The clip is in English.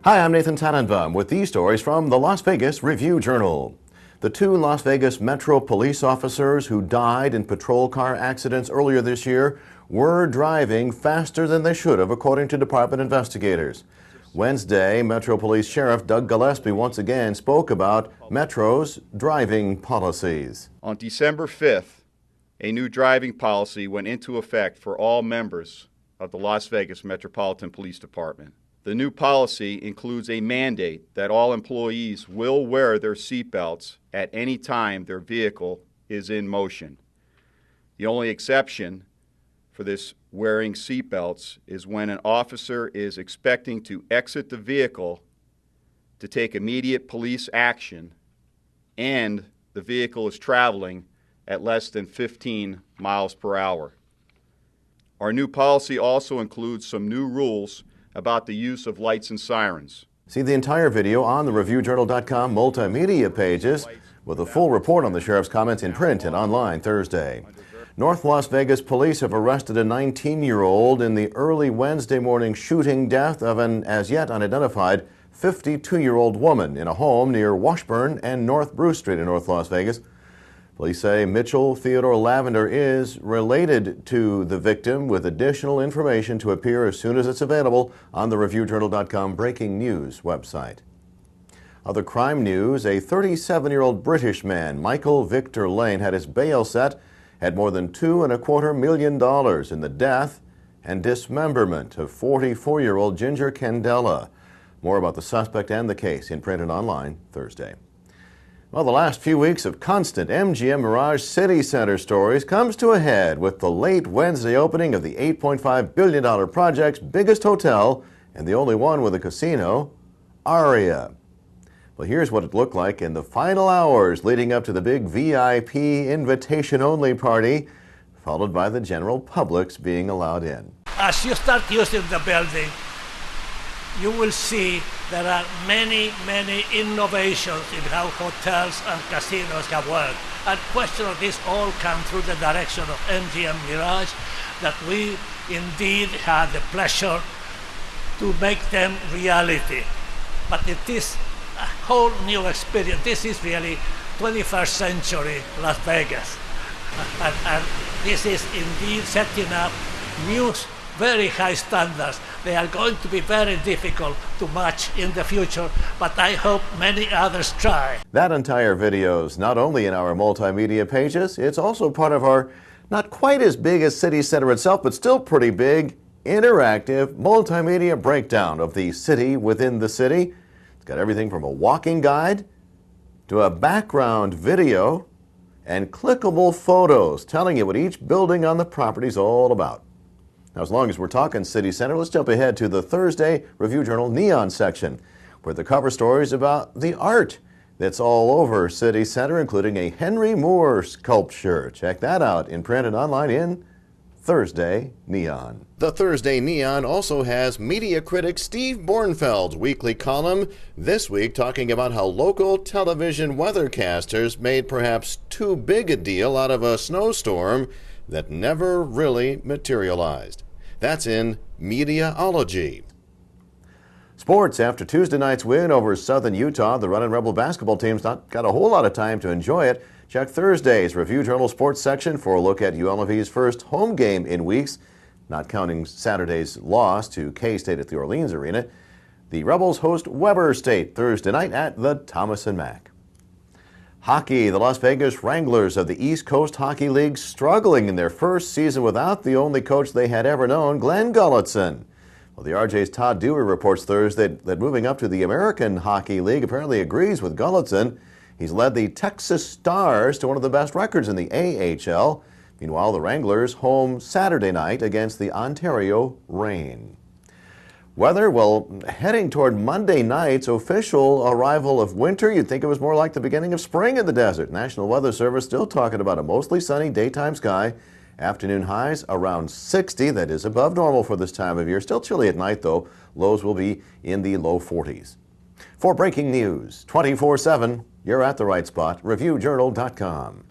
Hi, I'm Nathan Tannenbaum with these stories from the Las Vegas Review-Journal. The two Las Vegas Metro police officers who died in patrol car accidents earlier this year were driving faster than they should have, according to department investigators. Wednesday, Metro Police Sheriff Doug Gillespie once again spoke about Metro's driving policies. On December 5th, a new driving policy went into effect for all members of the Las Vegas Metropolitan Police Department. The new policy includes a mandate that all employees will wear their seatbelts at any time their vehicle is in motion. The only exception for this wearing seatbelts is when an officer is expecting to exit the vehicle to take immediate police action and the vehicle is traveling at less than 15 miles per hour. Our new policy also includes some new rules about the use of lights and sirens. See the entire video on the ReviewJournal.com multimedia pages with a full report on the sheriff's comments in print and online Thursday. North Las Vegas police have arrested a 19-year-old in the early Wednesday morning shooting death of an as yet unidentified 52-year-old woman in a home near Washburn and North Bruce Street in North Las Vegas. Police say Mitchell Theodore Lavender is related to the victim, with additional information to appear as soon as it's available on the ReviewJournal.com breaking news website. Other crime news, a 37-year-old British man, Michael Victor Lane, had his bail set at more than $2.25 million in the death and dismemberment of 44-year-old Ginger Candela. More about the suspect and the case in print and online Thursday. Well, the last few weeks of constant MGM Mirage CityCenter stories comes to a head with the late Wednesday opening of the $8.5 billion project's biggest hotel and the only one with a casino, Aria. Well, here's what it looked like in the final hours leading up to the big VIP invitation-only party, followed by the general public's being allowed in. As you start using the building, you will see there are many innovations in how hotels and casinos have worked. And question of this all come through the direction of MGM Mirage, that we indeed had the pleasure to make them reality. But it is a whole new experience. This is really 21st century Las Vegas. And this is indeed setting up new, very high standards. They are going to be very difficult to match in the future, but I hope many others try. That entire video is not only in our multimedia pages, it's also part of our not quite as big as CityCenter itself, but still pretty big, interactive multimedia breakdown of the city within the city. It's got everything from a walking guide to a background video and clickable photos telling you what each building on the property is all about. Now, as long as we're talking CityCenter, let's jump ahead to the Thursday Review-Journal Neon section, where the cover story is about the art that's all over CityCenter, including a Henry Moore sculpture. Check that out in print and online in Thursday Neon. The Thursday Neon also has media critic Steve Bornfeld's weekly column this week talking about how local television weathercasters made perhaps too big a deal out of a snowstorm that never really materialized. That's in Mediaology. Sports. After Tuesday night's win over Southern Utah, the Runnin' Rebel basketball team's not got a whole lot of time to enjoy it. Check Thursday's Review-Journal sports section for a look at UNLV's first home game in weeks, not counting Saturday's loss to K-State at the Orleans Arena. The Rebels host Weber State Thursday night at the Thomas & Mack. Hockey. The Las Vegas Wranglers of the East Coast Hockey League struggling in their first season without the only coach they had ever known, Glenn Gulutzan. Well, the RJ's Todd Dewey reports Thursday that moving up to the American Hockey League apparently agrees with Gulutzan. He's led the Texas Stars to one of the best records in the AHL. Meanwhile, the Wranglers home Saturday night against the Ontario Reign. Weather, well, heading toward Monday night's official arrival of winter. You'd think it was more like the beginning of spring in the desert. National Weather Service still talking about a mostly sunny daytime sky. Afternoon highs around 60. That is above normal for this time of year. Still chilly at night, though. Lows will be in the low 40s. For breaking news 24/7, you're at the right spot, ReviewJournal.com.